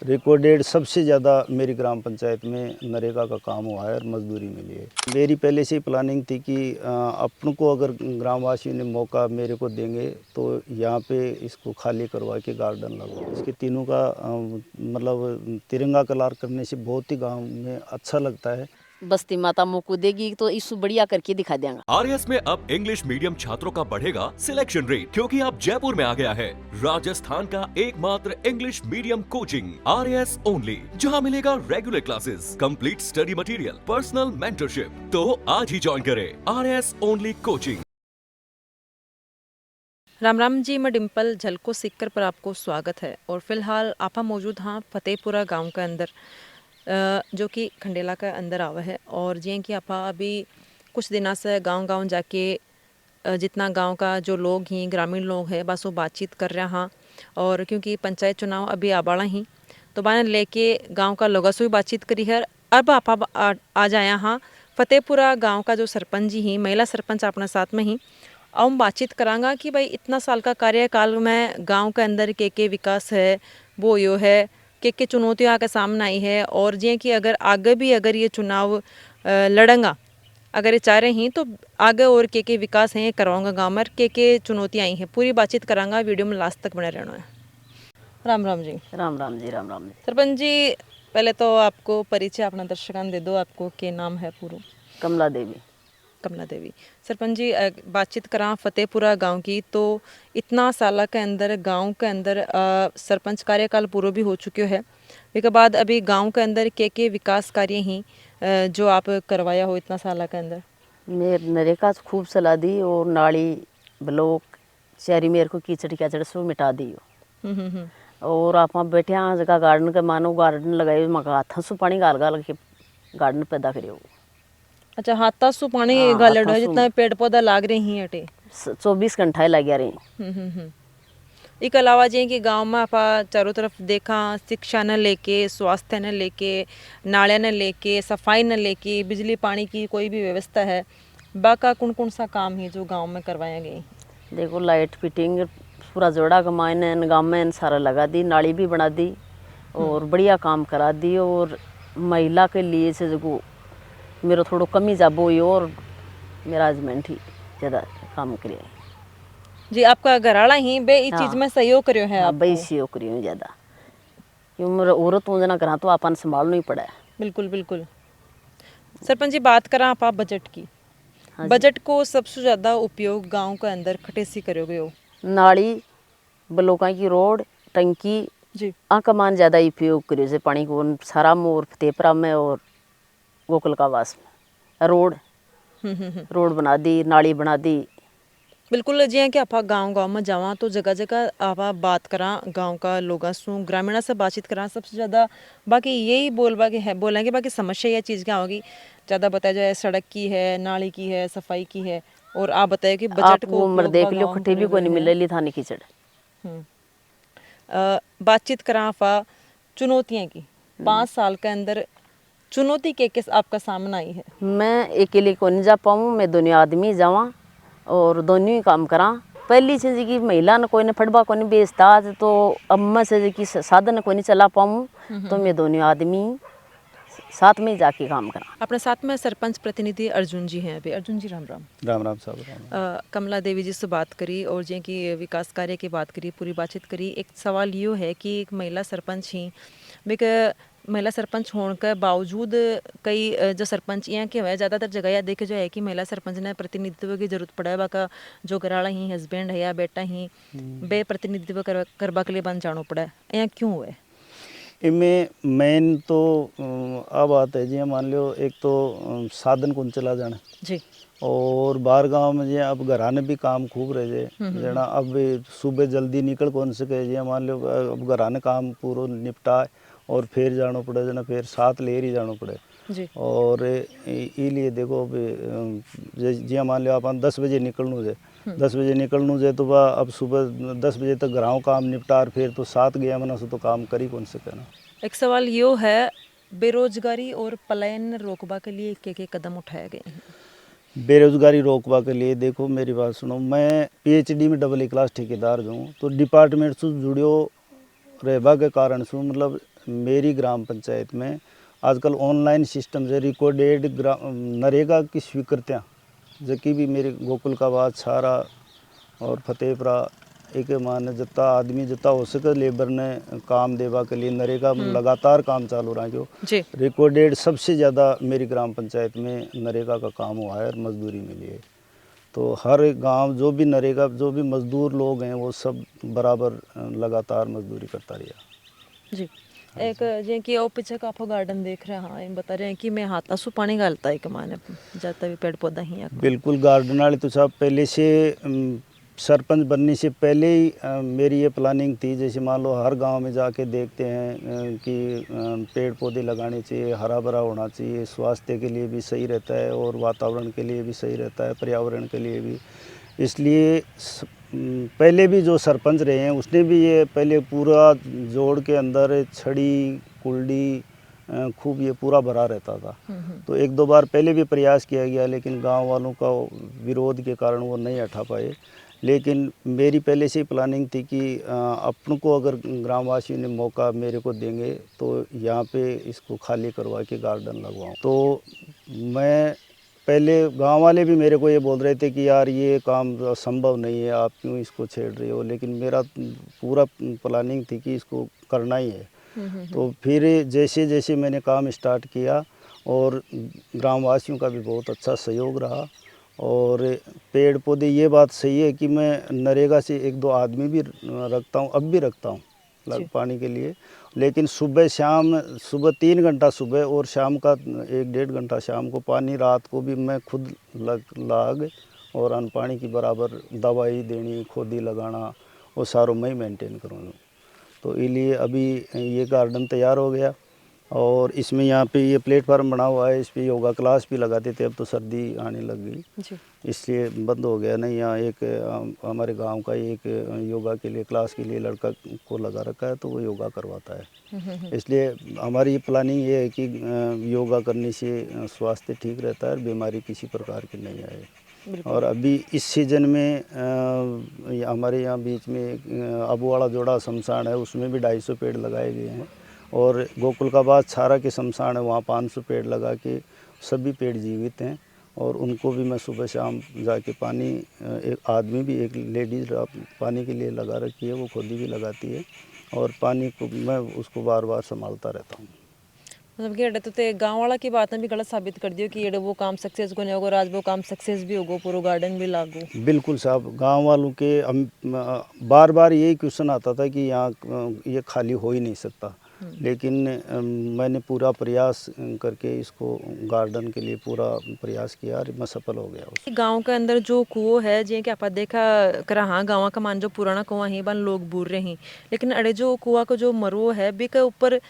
Recorded सबसे ज़्यादा मेरी ग्राम पंचायत में नरेगा का काम हुआ है और मजदूरी मिली है। मेरी पहले से ही प्लानिंग थी कि अपन को अगर ग्रामवासियों ने मौका मेरे को देंगे तो यहाँ पे इसको खाली करवा के गार्डन लगाओ। इसके तीनों का मतलब तिरंगा कलर करने से बहुत ही गांव में अच्छा लगता है। बस्ती माता मोको देगी तो इस बढ़िया करके दिखा देंगे। आरएस में अब इंग्लिश मीडियम छात्रों का बढ़ेगा सिलेक्शन रेट, क्योंकि अब जयपुर में आ गया है राजस्थान का एकमात्र English medium coaching RS only, जहां मिलेगा regular classes, complete study material, personal mentorship. तो आज ही ज्वाइन करें RS only coaching. Ram Ram ji, मैं डिम्पल झलको सीकर पर आपको स्वागत है। और फिलहाल आपा मौजूद हाँ फतेहपुरा गांव के अंदर, जो कि खंडेला का अंदर आवा है। और जियां कि आपा अभी कुछ दिनों से गांव जाके जितना गांव का जो लोग ही ग्रामीण लोग हैं बस वो बातचीत कर रहे हाँ। और क्योंकि पंचायत चुनाव अभी आबाड़ा ही तो बाने लेके गांव का लोगों से भी बातचीत करी है। अब आपा आज आया हाँ फतेहपुरा गांव का जो सरपंच जी ही, महिला सरपंच अपने साथ में ही अब हम बातचीत करांगा कि भाई इतना साल का कार्यकाल में गांव के अंदर के विकास है वो यो है के चुनौतियां के सामने आई है। और जे कि अगर आगे भी अगर ये चुनाव लड़ेंगा, अगर ये चाह रहे हैं तो आगे और के विकास है करवाऊंगा गाँव में, के चुनौतियाँ आई हैं। पूरी बातचीत करांगा, वीडियो में लास्ट तक बने रहना है। राम राम जी। राम राम जी, राम राम जी। सरपंच जी, पहले तो आपको परिचय अपना दर्शकान दे दो, आपको क्या नाम है पूरा? कमला देवी। कमला देवी। सरपंच जी, बातचीत करा फतेहपुरा गांव की, तो इतना साल के अंदर गांव के अंदर सरपंच कार्यकाल पूरा भी हो चुके है। इसके बाद अभी गांव के अंदर के विकास कार्य ही जो आप करवाया हो इतना साल के अंदर? मेरे नरेगा खूब सलाह दी और नाली ब्लॉक शहरी मेरे को कीचड़ सो मिटा दी हो। और आप बैठे हाँ जगह गार्डन के मानो गार्डन लगाए मका हाथ सु पानी गाल गाल के गार्डन पैदा करे। अच्छा, हाथा सु पानी गालड़ है, जितना पेड़ पौधा लाग रहे ही अटे 24 घंटा लग रहे। इसके अलावा जी कि गांव में आप चारों तरफ देखा, शिक्षा न लेके, स्वास्थ्य न लेके, नाले न लेके, सफाई न लेके, बिजली पानी की कोई भी व्यवस्था है, बाका कौन सा काम है जो गांव में करवाया गए? देखो लाइट फिटिंग पूरा जोड़ा कमाने गाँव में सारा लगा दी, नाली भी बना दी और बढ़िया काम करा दी। और महिला के लिए से जो मेरा थोड़ा कमी जाबो हुई और मेरा हस्बैंड ही ज़्यादा काम करे जी। आपका घराड़ा ही बे इस चीज में सहयोग करियो है? हाँ, आप बई सहयोग करियो ज़्यादा, क्यों मेरा औरत हूँ जना करा तो अपन संभालना ही पड़ा है। बिल्कुल बिल्कुल। सरपंच जी, बात करा आप बजट की। हाँ, बजट को सबसे ज्यादा उपयोग गांव के अंदर खटेसी करोगे हो? नाली ब्लॉका की रोड टंकी जी। का मान ज़्यादा उपयोग करियो से पानी को सारा मोर फतेहपुरा में और गोकुल का वास में रोड बना दी, नाली बना दी। बिल्कुल जी। कि आप गांव में जावा तो जगह जगह आप बात करा गांव का लोगों से, ग्रामीणों से बातचीत करा, सबसे ज़्यादा बाकी यही बोलेंगे। बाकी समस्या यह चीज़ क्या होगी ज़्यादा बताया जाए, सड़क की है, नाली की है, सफाई की है। और आप बताइए कि बजट को उम्र देख लो खट्टे भी कोई नहीं मिले थानी कीचड़। बातचीत करा आप चुनौतियाँ की। 5 साल के अंदर चुनौती के किस आपका सामना आई है? मैं अकेले को नहीं जा पाऊँ, मैं दोनों आदमी जावा और दोनों ही काम करा। पहली चीज की महिला ने कोई ने फटबा को नहीं बेचता, तो अब मैं से की साधन को नहीं चला पाऊँ, तो मैं दोनों आदमी साथ में जाके काम करा। अपने साथ में सरपंच प्रतिनिधि अर्जुन जी हैं अभी। अर्जुन जी, राम राम। राम राम साहब, राम। कमला देवी जी से बात करी और जी की विकास कार्य की बात करी, पूरी बातचीत करी। एक सवाल यो है कि एक महिला सरपंच ही महिला सरपंच होने के बावजूद कई जो सरपंच यहाँ के हुए ज़्यादातर जगह यह देखे जो है कि महिला सरपंच ने प्रतिनिधित्व की जरूरत पड़ा है। बाका जो घराड़ा ही हस्बैंड है या बेटा ही बे प्रतिनिधित्व करवा के लिए बन जाना पड़ा है, यहाँ क्यों हुआ है? इनमें मेन तो अब बात है जी, मान लो एक तो साधन कौन चला जाना जी। और बाहर गांव में जे अब घराने भी काम खूब रहे जे जना अब सुबह जल्दी निकल कौन सके जे, मान लो अब घराने काम पूरा निपटाए और फिर जाना पड़े जना, फिर साथ लेर ही जाना पड़े जी। और इसलिए देखो अब जी मान लो अपन 10 बजे निकलना जे, 10 बजे निकलना जे तो वह अब सुबह 10 बजे तक घराव काम निपटार फिर तो साथ गया मना से तो काम करी कौन सके ना। एक सवाल यो है, बेरोजगारी और पलायन रोकवा के लिए क्या कदम उठाए गए हैं? बेरोजगारी रोकवा के लिए देखो मेरी बात सुनो, मैं पीएचडी में AA क्लास ठेकेदार हूँ, तो डिपार्टमेंट से जुड़ियो रहबा के कारण से मतलब मेरी ग्राम पंचायत में आजकल ऑनलाइन सिस्टम से रिकॉर्डेड नरेगा की स्वीकृतियाँ जबकि भी मेरे गोकुल का बाद छारा और फतेहपुरा एक मान जितना आदमी जितना हो सके लेबर ने काम देवा के लिए नरेगा में लगातार काम चालू रहा जो जी। रिकॉर्डेड सबसे ज़्यादा मेरी ग्राम पंचायत में नरेगा का काम हुआ है और मजदूरी मिली है। तो हर गांव जो भी नरेगा जो भी मजदूर लोग हैं वो सब बराबर लगातार मजदूरी करता रहा। जी। एक जे कि वो पीछे का आप गार्डन देख रहे हैं, हाँ बता रहे हैं कि मैं हाथा सु पानी डालता है कमाने जाता भी पेड़ पौधा ही है। बिल्कुल गार्डन वाले तो साहब पहले से सरपंच बनने से पहले ही मेरी ये प्लानिंग थी। जैसे मान लो हर गांव में जाके देखते हैं कि पेड़ पौधे लगाने चाहिए, हरा भरा होना चाहिए, स्वास्थ्य के लिए भी सही रहता है और वातावरण के लिए भी सही रहता है, पर्यावरण के लिए भी। इसलिए पहले भी जो सरपंच रहे हैं उसने भी ये पहले पूरा जोड़ के अंदर छड़ी कुल्डी खूब ये पूरा भरा रहता था। तो एक दो बार पहले भी प्रयास किया गया लेकिन गांव वालों का विरोध के कारण वो नहीं हटा पाए। लेकिन मेरी पहले से ही प्लानिंग थी कि अपन को अगर ग्रामवासियों ने मौका मेरे को देंगे तो यहाँ पे इसको खाली करवा के गार्डन लगवाऊँ। तो मैं पहले गांव वाले भी मेरे को ये बोल रहे थे कि यार ये काम संभव नहीं है, आप क्यों इसको छेड़ रहे हो, लेकिन मेरा पूरा प्लानिंग थी कि इसको करना ही है। तो फिर जैसे जैसे मैंने काम स्टार्ट किया और ग्रामवासियों का भी बहुत अच्छा सहयोग रहा और पेड़ पौधे ये बात सही है कि मैं नरेगा से एक दो आदमी भी रखता हूँ, अब भी रखता हूँ पानी के लिए। लेकिन सुबह शाम सुबह 3 घंटा सुबह और शाम का 1-1.5 घंटा शाम को पानी, रात को भी मैं खुद लाग और अन्न पानी की बराबर दवाई देनी, खोदी लगाना वो सारों मैं ही मेंटेन करूँगा। तो इसलिए अभी ये गार्डन तैयार हो गया और इसमें यहाँ पे ये प्लेटफार्म बना हुआ है, इस पर योगा क्लास भी लगाते थे। अब तो सर्दी आने लग गई इसलिए बंद हो गया। नहीं यहाँ एक हमारे गांव का एक योगा के लिए क्लास के लिए लड़का को लगा रखा है तो वो योगा करवाता है। इसलिए हमारी प्लानिंग ये है कि योगा करने से स्वास्थ्य ठीक रहता है और बीमारी किसी प्रकार की नहीं आए। और अभी इस सीज़न में हमारे यहाँ बीच में अबुवाड़ा जोड़ा शमशान है, उसमें भी 250 पेड़ लगाए गए हैं और गोकुल का बाद छारा के शमशान है, वहाँ 500 पेड़ लगा के सभी पेड़ जीवित हैं और उनको भी मैं सुबह शाम जाके पानी, एक आदमी भी एक लेडीज़ पानी के लिए लगा रखी है, वो खुद ही भी लगाती है और पानी को मैं उसको बार बार संभालता रहता हूँ। मतलब कि अड़े तो गांव वाला की बात भी गलत साबित कर दियो कि ये वो काम सक्सेस को नहीं होगा, आज वो काम सक्सेस भी होगा, पूरा गार्डन भी लागू। बिल्कुल साहब, गांव वालों के बार बार यही क्वेश्चन आता था कि यहाँ ये खाली हो ही नहीं सकता, लेकिन मैंने पूरा प्रयास करके इसको गार्डन के लिए पूरा प्रयास किया और मैं सफल हो गया। गांव के अंदर जो कुओं है जे कि आप देखा करा, हाँ गाँव का मान जो पुराना कुआं है बन लोग बूर रहे हैं, लेकिन अड़े जो कुआं का जो मरो है बी के ऊपर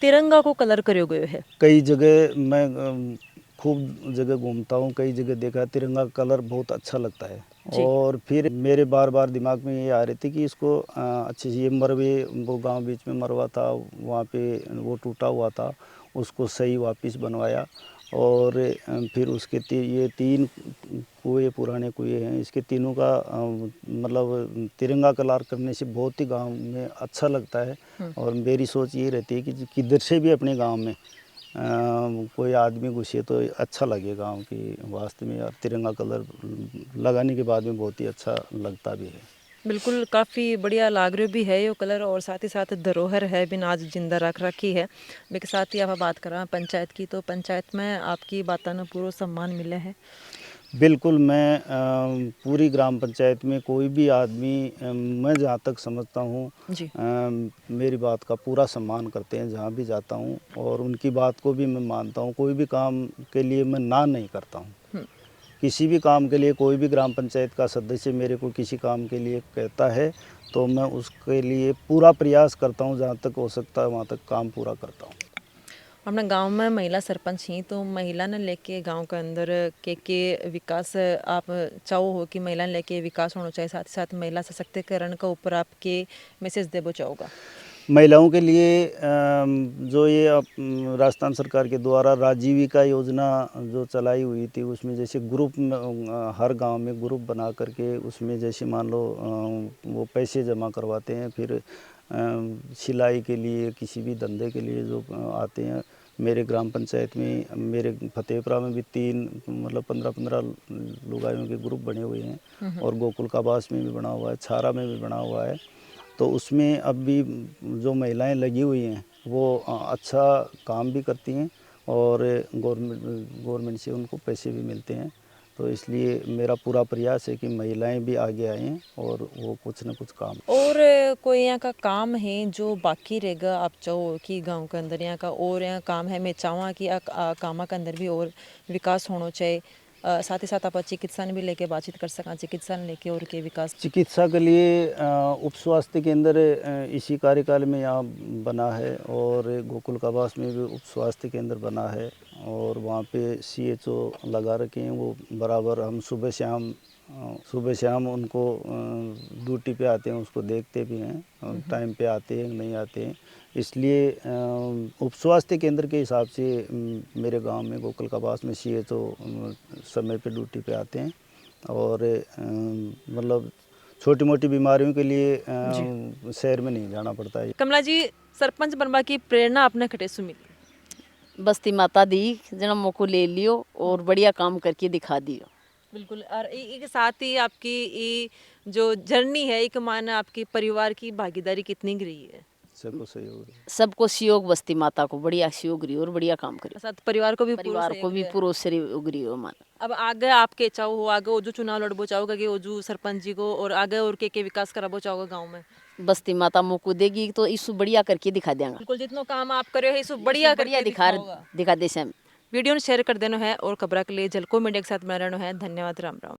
तिरंगा को कलर करो गयो है। कई जगह मैं खूब जगह घूमता हूँ, कई जगह देखा तिरंगा कलर बहुत अच्छा लगता है और फिर मेरे बार बार दिमाग में ये आ रही थी कि इसको अच्छे से ये मरवे, वो गांव बीच में मरवा था वहाँ पे वो टूटा हुआ था, उसको सही वापस बनवाया और फिर उसके ये 3 कुएँ पुराने कुएँ हैं, इसके तीनों का मतलब तिरंगा कलर करने से बहुत ही गांव में अच्छा लगता है। और मेरी सोच ये रहती है कि किधर से भी अपने गांव में कोई आदमी घुसे तो अच्छा लगे गांव की वास्तव में, और तिरंगा कलर लगाने के बाद में बहुत ही अच्छा लगता भी है। बिल्कुल, काफ़ी बढ़िया लाग रहा भी है ये कलर और साथ ही साथ धरोहर है बिना आज जिंदा रख रखी है। इसके साथ ही आप बात कर रहे हैं पंचायत की, तो पंचायत में आपकी बातों ने पूरा सम्मान मिला है। बिल्कुल, मैं पूरी ग्राम पंचायत में कोई भी आदमी मैं जहाँ तक समझता हूँ मेरी बात का पूरा सम्मान करते हैं जहाँ भी जाता हूँ और उनकी बात को भी मैं मानता हूँ। कोई भी काम के लिए मैं ना नहीं करता हूँ। किसी भी काम के लिए कोई भी ग्राम पंचायत का सदस्य मेरे को किसी काम के लिए कहता है तो मैं उसके लिए पूरा प्रयास करता हूँ, जहाँ तक हो सकता है वहाँ तक काम पूरा करता हूँ। अपने गांव में महिला सरपंच ही, तो महिला ने लेके गांव के अंदर के विकास आप चाहो हो कि महिला ने लेके विकास होना चाहिए, साथ ही साथ महिला सशक्तिकरण का ऊपर आपके मैसेज देना चाहोगा? महिलाओं के लिए जो ये राजस्थान सरकार के द्वारा राजीविका योजना जो चलाई हुई थी, उसमें जैसे ग्रुप में हर गांव में ग्रुप बना करके उसमें जैसे मान लो वो पैसे जमा करवाते हैं, फिर सिलाई के लिए, किसी भी धंधे के लिए जो आते हैं, मेरे ग्राम पंचायत में, मेरे फतेहपुरा में भी 3 मतलब 15-15 लुगाइयों के ग्रुप बने हुए हैं और गोकुल काबास में भी बना हुआ है, छारा में भी बना हुआ है। तो उसमें अब भी जो महिलाएं लगी हुई हैं वो अच्छा काम भी करती हैं और गवर्नमेंट से उनको पैसे भी मिलते हैं। तो इसलिए मेरा पूरा प्रयास है कि महिलाएं भी आगे आएँ और वो कुछ न कुछ काम। और कोई यहाँ का काम है जो बाकी रहेगा, आप चाहो कि गांव के अंदर यहाँ का और यहाँ काम है, मैं चाहूँ कि कामा के अंदर भी और विकास होना चाहिए। साथ ही साथ आप चिकित्सा ने भी लेके बातचीत कर सकें, चिकित्सा ने लेके और के विकास। चिकित्सा के लिए उप स्वास्थ्य केंद्र इसी कार्यकाल में यहाँ बना है और गोकुल काबास में भी उप स्वास्थ्य केंद्र बना है और वहाँ पे CHO लगा रखे हैं। वो बराबर हम सुबह शाम उनको ड्यूटी पे आते हैं, उसको देखते भी हैं, टाइम पे आते हैं नहीं आते हैं। इसलिए उप स्वास्थ्य केंद्र के हिसाब से मेरे गांव में गोकुल काबास में CHO समय पे ड्यूटी पे आते हैं और मतलब छोटी मोटी बीमारियों के लिए शहर में नहीं जाना पड़ता है। कमला जी, सरपंच बनवा की प्रेरणा आपने कटे से मिली? बस्ती माता दी जन्मों को ले लियो और बढ़िया काम करके दिखा दियो। बिल्कुल। और एक साथ ही आपकी ये जो जर्नी है, एक माने आपकी परिवार की भागीदारी कितनी रही है? सबको सहयोग, बस्ती माता को बढ़िया सहयोग रही और बढ़िया काम करियो। साथ परिवार को भी पूरा सहयोग रही मान। अब आगे आपके चाहो हो, आगे वो जो चुनाव लड़बो चाहोगा कि वो जो सरपंच जी को और आगे और के विकास कराबो चाहोगा गांव में? बस्ती माता मोको देगी तो इसु बढ़िया करके दिखा देंगे। बिल्कुल, जितना काम आप करे हो इसु बढ़िया दिखा दे। वीडियो ने शेयर कर देना है और खबर के लिए झलको मीडिया के साथ बना रहना है। धन्यवाद। राम राम।